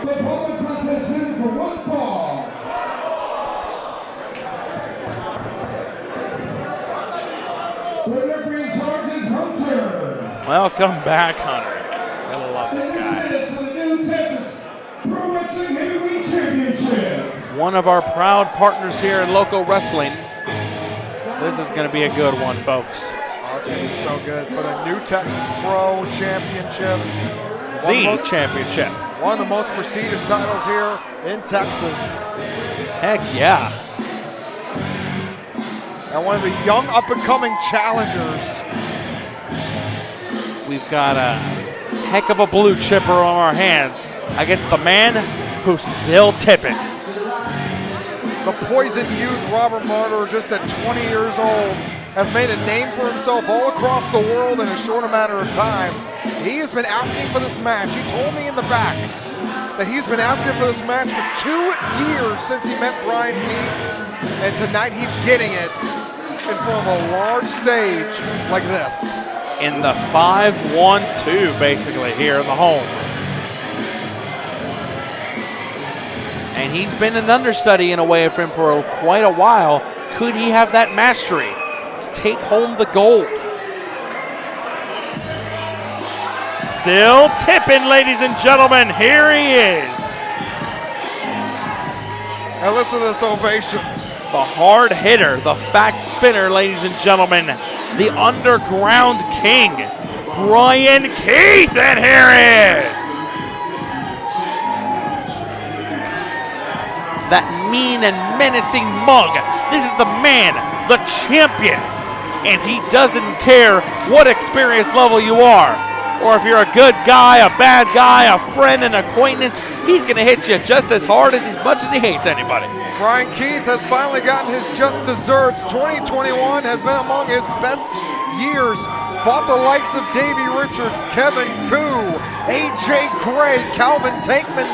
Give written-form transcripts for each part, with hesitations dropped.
The opponent contestant for one fall. The referee in charge is Hunter. Welcome back, Hunter. Gotta love this guy. For the new Texas Pro Wrestling Heavyweight Championship. One of our proud partners here in Loko Wrestling. This is going to be a good one, folks. Oh, it's going to be so good for the new Texas Pro Championship. The championship. One of the most prestigious titles here in Texas. Heck yeah. And one of the young up-and-coming challengers. We've got a heck of a blue chipper on our hands against the man who's still tipping. The Poison Youth, Robert Martyr, just at 20 years old, has made a name for himself all across the world in a short matter of time. He has been asking for this match. He told me in the back that he's been asking for this match for 2 years since he met Bryan Keith, and tonight he's getting it in front of a large stage like this. In the 5-1-2, basically, here in the home. And he's been an understudy in a way for him for quite a while. Could he have that mastery to take home the gold? Still tipping, ladies and gentlemen. Here he is. Now listen to this ovation. The hard hitter, the fact spinner, ladies and gentlemen. The underground king, Bryan Keith, and here he is. That mean and menacing mug. This is the man, the champion. And he doesn't care what experience level you are. Or if you're a good guy, a bad guy, a friend, an acquaintance, he's going to hit you just as hard as much as he hates anybody. Bryan Keith has finally gotten his just desserts. 2021 has been among his best years. Fought the likes of Davey Richards, Kevin Koo, AJ Gray, Calvin Tankman.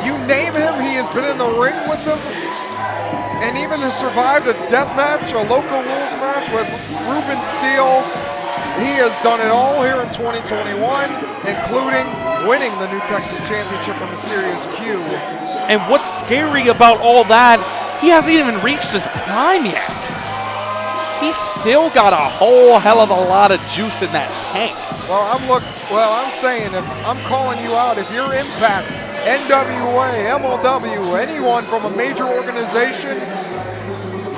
You name him, he has been in the ring with them. And even has survived a death match, a Loko Rules match with Ruben Steele. He has done it all here in 2021, including winning the new Texas Championship from Mysterious Q. And what's scary about all that, he hasn't even reached his prime yet. He's still got a whole hell of a lot of juice in that tank. I'm saying, if I'm calling you out, if you're Impact, NWA, MLW, anyone from a major organization,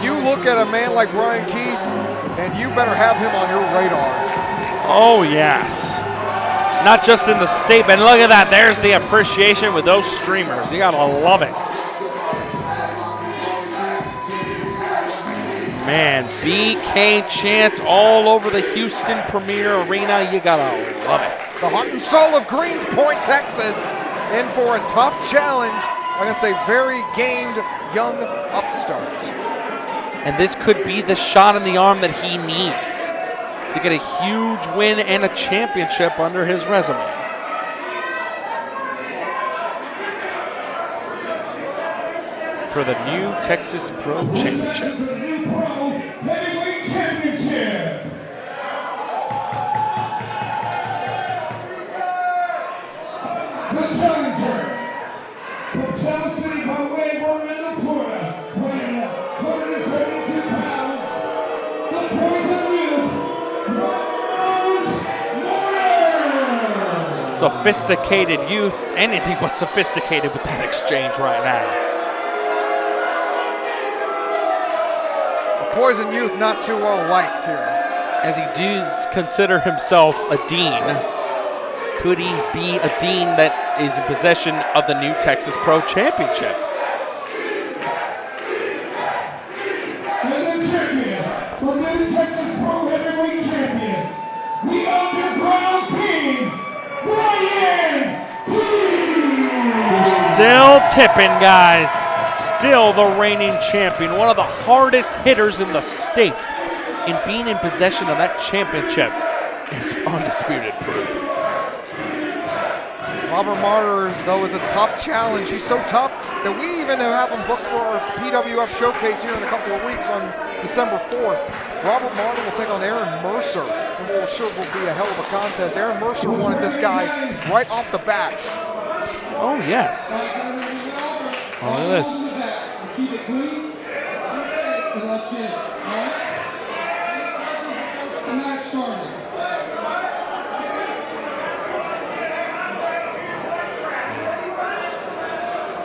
you look at a man like Bryan Keith, and you better have him on your radar. Oh, yes. Not just in the statement. Look at that. There's the appreciation with those streamers. You got to love it. Man, BK chants all over the Houston Premier Arena. You got to love it. The heart and soul of Greens Point, Texas, in for a tough challenge. I'm going to say very gamed young upstart. And this could be the shot in the arm that he needs to get a huge win and a championship under his resume. For the new Texas Pro Championship. The new Pro Heavyweight Championship. The challenger from Town City by way of Orlando, Florida, weighing 172 pounds, the Poison Youth, Martyr. Sophisticated youth, anything but sophisticated with that exchange right now. Poison Youth not too well liked here. As he does consider himself a dean, could he be a dean that is in possession of the new Texas Pro Championship? And the champion, the new Texas Pro Heavyweight Champion, the underground king, Bryan Keith. Who's still tipping, guys. Still the reigning champion, one of the hardest hitters in the state. In being in possession of that championship is undisputed proof. Robert Martyr, though, is a tough challenge. He's so tough that we even have him booked for our PWF showcase here in a couple of weeks on December 4th. Robert Martyr will take on Aaron Mercer, and we're sure will be a hell of a contest. Aaron Mercer wanted this guy right off the bat Oh, yes. Oh, look at this. Keep it clean. And left hand. All right? The match started.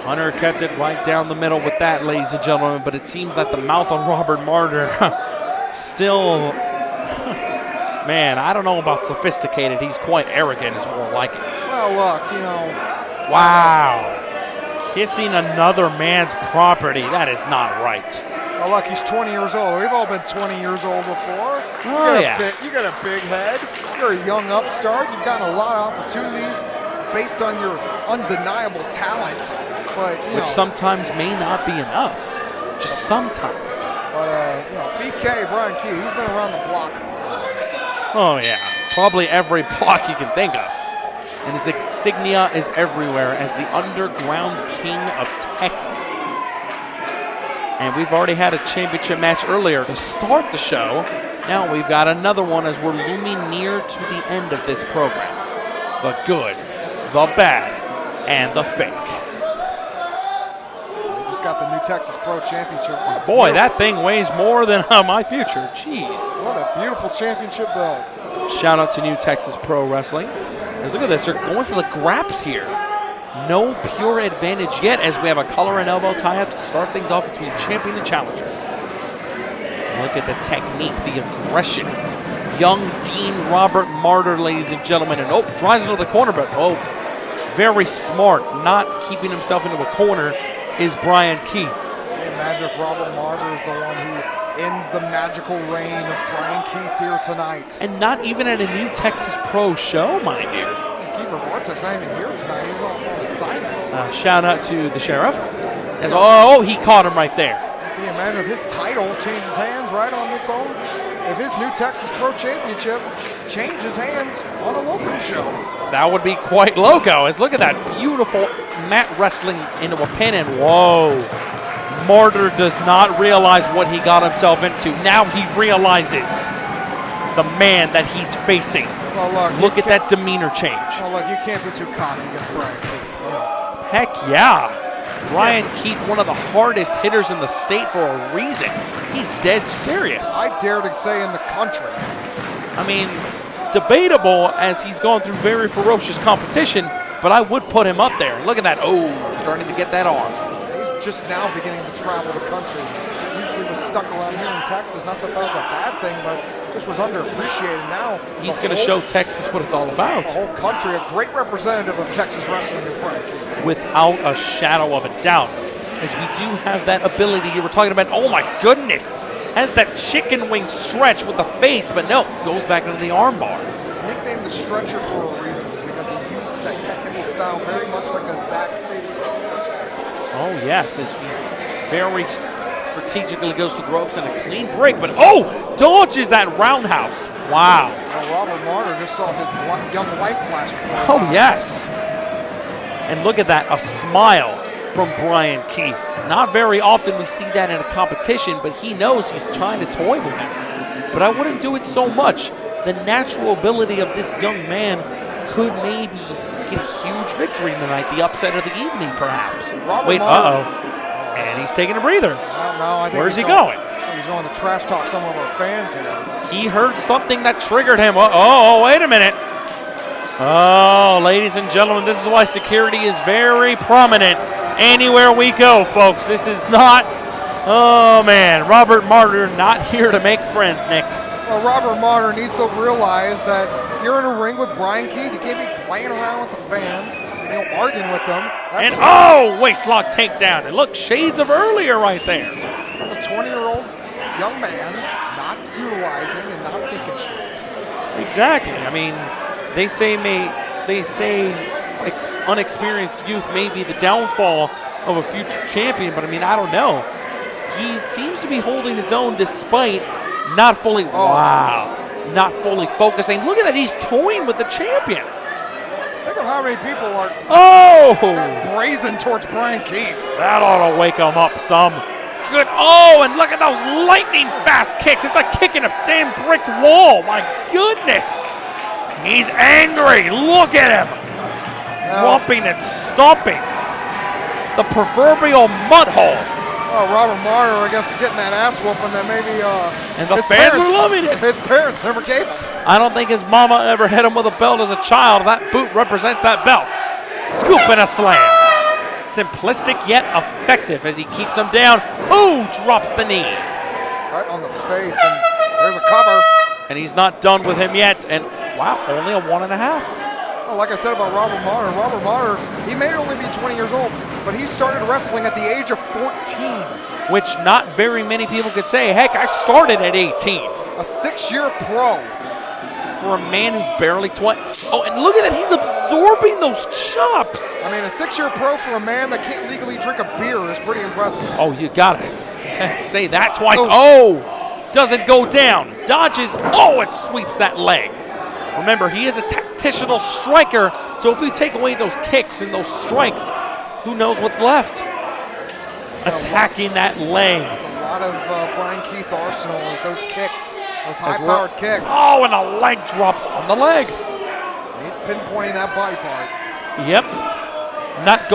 Hunter kept it right down the middle with that, ladies and gentlemen, but it seems that the mouth on Robert Martyr still, man, I don't know about sophisticated. He's quite arrogant is more like it. Well, look, you know. Wow. Kissing another man's property. That is not right. Well, look, he's 20 years old. We've all been 20 years old before. Oh, yeah. You got a big head. You're a young upstart. You've gotten a lot of opportunities based on your undeniable talent. But, which sometimes may not be enough. Just sometimes. But, BK, Bryan Key, he's been around the block a few times. Oh, yeah. Probably every block you can think of. And his insignia is everywhere as the Underground King of Texas. And we've already had a championship match earlier to start the show. Now we've got another one as we're looming near to the end of this program. The good, the bad, and the fake. Got the new Texas Pro Championship. Boy, that thing weighs more than my future. Jeez. What a beautiful championship belt. Shout out to New Texas Pro Wrestling. Because look at this, they're going for the graps here. No pure advantage yet as we have a collar and elbow tie-up to start things off between champion and challenger. Look at the technique, the aggression. Young Dean Robert Martyr, ladies and gentlemen. And drives into the corner, but very smart, not keeping himself into a corner. Is Bryan Keith. Imagine if Robert Martyr is the one who ends the magical reign of Bryan Keith here tonight. And not even at a New Texas Pro show, mind you. Kiefer Vortex not even here tonight. He's on assignment. Shout out to the sheriff. He caught him right there. Can you imagine if his title changes hands right on this own? If his New Texas Pro Championship changes hands on a Loko show. That would be quite Loko. Look at that beautiful mat wrestling into a pin, and whoa. Martyr does not realize what he got himself into. Now he realizes the man that he's facing. Well, look at that demeanor change. Well, look, you can't be too cocky against Bryan Keith. Heck yeah. Bryan Keith, one of the hardest hitters in the state for a reason. He's dead serious. I dare to say in the country. I mean, debatable as he's going through very ferocious competition, but I would put him up there. Look at that. Oh, starting to get that arm. He's just now beginning to travel the country. Usually was stuck around here in Texas. Not that that was a bad thing, but just was underappreciated. Now he's going to show Texas what it's all about. The whole country, a great representative of Texas wrestling in Bryan Keith. Without a shadow of a doubt. As we do have that ability you were talking about. Oh my goodness. Has that chicken wing stretch with the face, but no, goes back into the arm bar. He's nicknamed the Stretcher for a reason, because he uses that technical style very much like a Zack Sabre. Oh yes, as he very strategically goes to the ropes and a clean break, but dodges that roundhouse. Wow. Well, Robert Martyr just saw his young life flash before. Oh yes. And look at that, a smile from Bryan Keith. Not very often we see that in a competition, but he knows he's trying to toy with him. But I wouldn't do it so much. The natural ability of this young man could maybe get a huge victory tonight, the upset of the evening perhaps. And he's taking a breather. I think Where's he going? He's going to trash talk some of our fans here. He heard something that triggered him. Wait a minute. Oh, ladies and gentlemen, this is why security is very prominent anywhere we go, folks. This is not, Robert Martyr not here to make friends, Nick. Well, Robert Martyr needs to realize that you're in a ring with Bryan Keith. You can't be playing around with the fans, arguing with them. Waistlock takedown. And look, shades of earlier right there. It's a 20-year-old young man not utilizing and not thinking straight. Exactly. I mean, they say unexperienced youth may be the downfall of a future champion, but I mean, I don't know. He seems to be holding his own despite not fully, not fully focusing. Look at that, he's toying with the champion. Think of how many people are brazen towards Bryan Keith. That ought to wake him up some. Good. And look at those lightning fast kicks. It's like kicking a damn brick wall. My goodness. He's angry. Look at him. romping and stomping the proverbial mud hole. Oh, Robert Martyr, I guess, is getting that ass whooping that maybe And the fans are loving it. His parents never gave him. I don't think his mama ever hit him with a belt as a child. That boot represents that belt. Scoop and a slam. Simplistic yet effective as he keeps him down. Ooh, drops the knee. Right on the face, and there's a cover. And he's not done with him yet. And wow, only a 1.5. Well, like I said about Robert Martyr, he may only be 20 years old, but he started wrestling at the age of 14. Which not very many people could say. Heck, I started at 18. A 6-year pro. For a man who's barely 20. Oh, and look at that, he's absorbing those chops. I mean, a 6-year pro for a man that can't legally drink a beer is pretty impressive. Oh, you gotta say that twice. Oh, doesn't go down. Dodges. Oh, it sweeps that leg. Remember, he is a tactical striker, so if we take away those kicks and those strikes, who knows what's left? Attacking that leg. It's a lot of Bryan Keith's arsenal is those kicks, those high-powered kicks. Oh, and a leg drop on the leg. He's pinpointing that body part. Yep. Not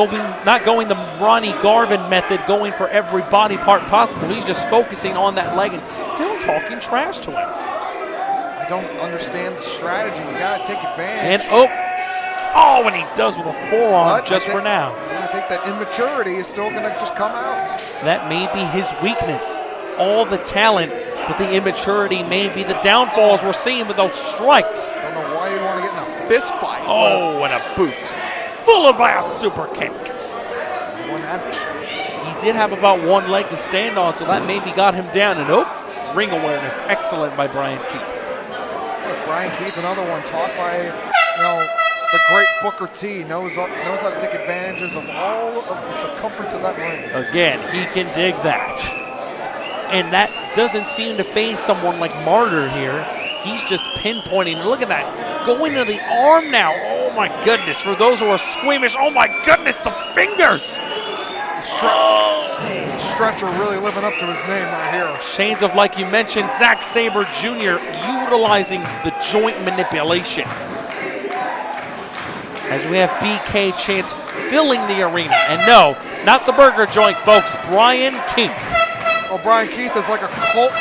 going the Ronnie Garvin method, going for every body part possible. He's just focusing on that leg and still talking trash to him. I don't understand the strategy. You gotta take advantage. And and he does with a forearm for now. I think that immaturity is still gonna just come out. That may be his weakness. All the talent, but the immaturity may be the downfalls we're seeing with those strikes. I don't know why you'd want to get in a fist fight. Oh, and a boot. Followed by a super kick. He did have about one leg to stand on, so that maybe got him down. And ring awareness. Excellent by Bryan Keith. Bryan Keith, another one taught by, the great Booker T. Knows how to take advantages of all of the circumference of that ring. Again, he can dig that. And that doesn't seem to phase someone like Martyr here. He's just pinpointing. Look at that. Going to the arm now. Oh, my goodness. For those who are squeamish, oh, my goodness, the fingers. Stretcher really living up to his name right here. Shades of, like you mentioned, Zack Sabre Jr. utilizing the joint manipulation. As we have BK Chance filling the arena. And no, not the burger joint, folks. Bryan Keith. Well, Bryan Keith is like a cult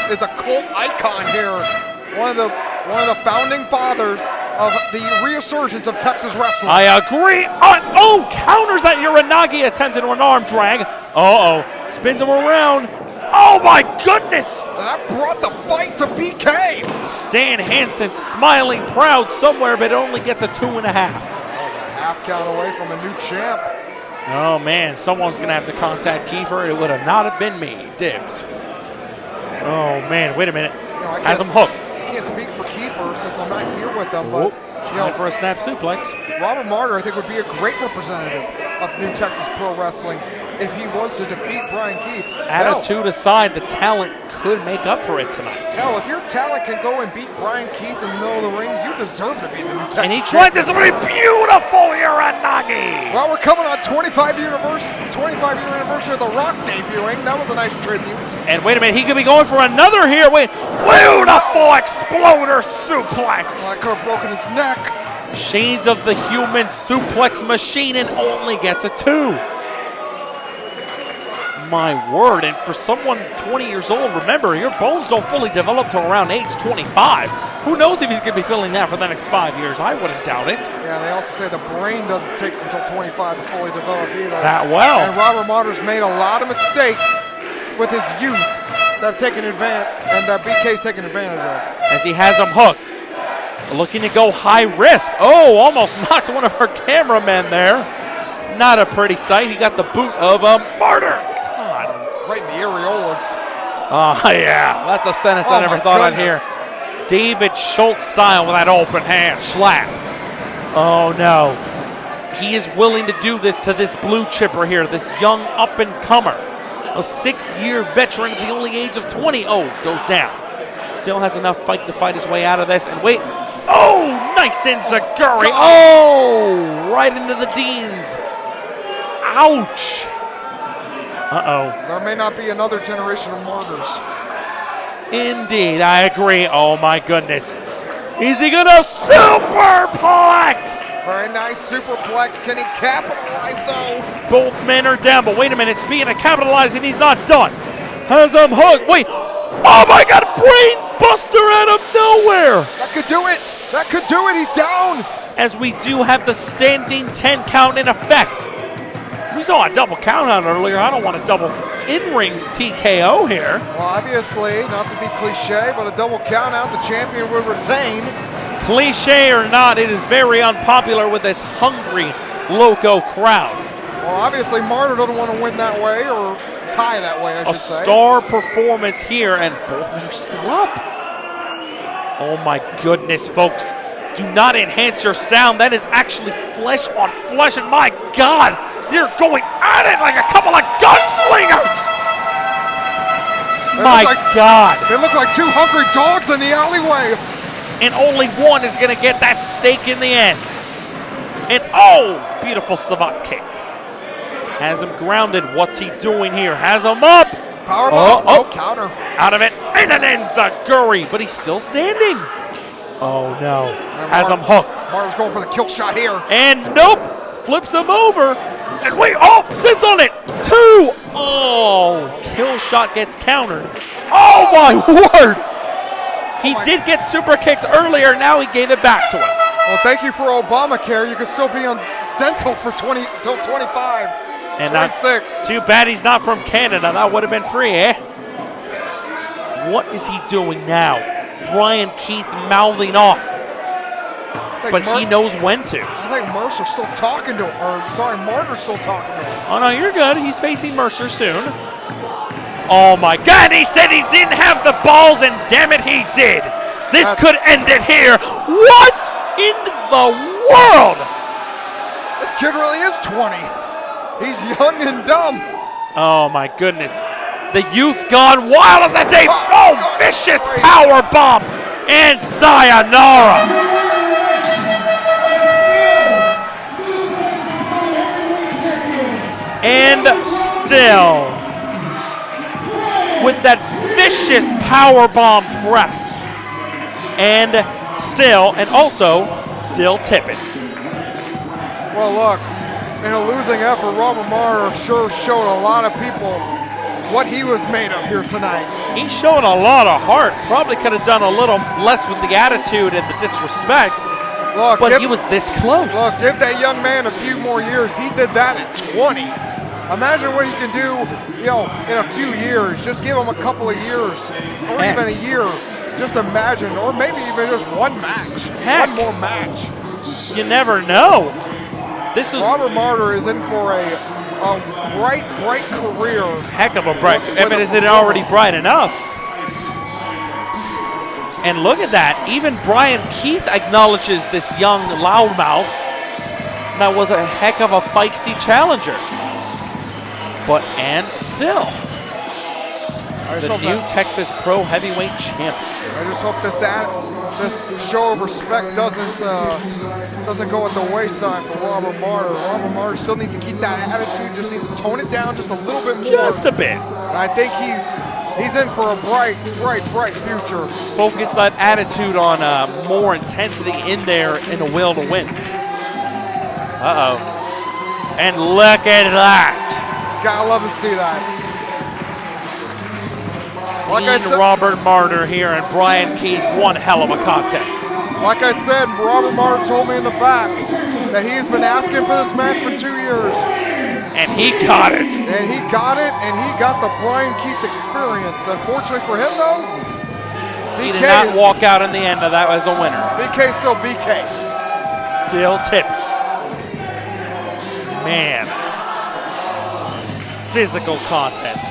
icon here. One of the founding fathers of the resurgence of Texas wrestling. I agree. Counters that Uranagi attempted an arm drag. Spins him around. Oh my goodness! That brought the fight to BK. Stan Hansen smiling proud somewhere, but it only gets a 2.5. Half count away from a new champ. Oh man, someone's gonna have to contact Kiefer. It would have not have been me. Dibs. Oh man, wait a minute. Has him hooked. I can't speak for Kiefer since I'm not here with them, but trying for a snap suplex. Robert Martyr, I think, would be a great representative of New Texas Pro Wrestling if he was to defeat Bryan Keith. Attitude aside, the talent could make up for it tonight. Hell, if your talent can go and beat Bryan Keith in the middle of the ring, you deserve to be the New Texas And he tried this really beautiful Uranagi. Well, we're coming on 25-year anniversary of The Rock debuting. That was a nice tribute. And wait a minute, he could be going for another here. Wait, beautiful exploder suplex. I could have broken his neck. Shades of the human suplex machine and only gets a 2. My word, and for someone 20 years old, remember, your bones don't fully develop till around age 25. Who knows if he's going to be feeling that for the next 5 years? I wouldn't doubt it. Yeah, they also say the brain doesn't take until 25 to fully develop either. That well. And Robert Martyr's made a lot of mistakes with his youth that have taken advantage, and that BK's taken advantage of. As he has him hooked. Looking to go high risk. Oh, almost knocked one of our cameramen there. Not a pretty sight. He got the boot of a Martyr. Right in the areolas. Oh, yeah. That's a sentence I never thought I'd hear. David Schultz style with that open hand slap. Oh, no. He is willing to do this to this blue chipper here, this young up-and-comer. A 6-year veteran at the only age of 20. Oh, goes down. Still has enough fight to fight his way out of this. And wait. Oh, nice enziguri. Oh, right into the Deans. Ouch. There may not be another generation of martyrs. Indeed, I agree. Oh, my goodness. Is he gonna superplex? Very nice superplex. Can he capitalize though? Both men are down, but wait a minute. Speaking of capitalizing, he's not done. Has him hooked. Wait. Oh my God, brain buster out of nowhere. That could do it. That could do it. He's down. As we do have the standing 10 count in effect. We saw a double count out earlier. I don't want a double in-ring TKO here. Well, obviously, not to be cliche, but a double count out, the champion would retain. Cliche or not, it is very unpopular with this hungry Loko crowd. Well, obviously, Martyr doesn't want to win that way, or tie that way, I should say. A star performance here, and both men are still up. Oh my goodness, folks. Do not enhance your sound. That is actually flesh on flesh, and my God, they're going at it like a couple of gunslingers. My God. They look like two hungry dogs in the alleyway. And only one is going to get that steak in the end. And oh, beautiful savant kick. Has him grounded. What's he doing here? Has him up. Powerbomb. Oh, counter. Out of it. And an enziguri, but he's still standing. Oh no. Has him hooked. Martyr's going for the kill shot here. And nope. Flips him over. And wait. Oh, sits on it. 2. Oh, kill shot gets countered. Oh my word. He did get super kicked earlier. Now he gave it back to him. Well, thank you for Obamacare. You can still be on dental for till 25. And 26. Too bad he's not from Canada. That would have been free, eh? What is he doing now? Bryan Keith mouthing off. But he knows when to. I think Mercer's still talking to him. Or, sorry, Martyr's still talking to him. Oh, no, you're good. He's facing Mercer soon. Oh, my God. He said he didn't have the balls, and damn it, he did. This could end it here. What in the world? This kid really is 20. He's young and dumb. Oh, my goodness. The youth gone wild as that's a vicious power bomb. And sayonara. And still, with that vicious powerbomb press, and also still tipping. Well, look, in a losing effort, Robert Martyr sure showed a lot of people what he was made of here tonight. He's showing a lot of heart. Probably could have done a little less with the attitude and the disrespect. Look, but he was this close. Look, give that young man a few more years. He did that at 20. Imagine what he can do, in a few years. Just give him a couple of years, or even a year. Just imagine, or maybe even just one match. Heck. One more match. You never know. This is Robert Martyr is in for a bright career. Heck of a bright. If it isn't already bright enough. And look at that. Even Bryan Keith acknowledges this young loudmouth. That was a heck of a feisty challenger. But still, the new Texas Pro Heavyweight Champion. I just hope this show of respect doesn't go at the wayside for Robert Martyr. Robert Martyr still needs to keep that attitude. Just needs to tone it down just a little bit more. Just a bit. And I think he's in for a bright future. Focus that attitude on more intensity in there and a will to win. And look at that. Gotta love to see that. Like I said, Robert Martyr here and Bryan Keith, one hell of a contest. Like I said, Robert Martyr told me in the back that he's been asking for this match for 2 years. And he got it. And he got it, and he got the Bryan Keith experience. Unfortunately for him, though, he did not walk out in the end of that as a winner. BK still BK. Still tip. Man. Physical contest.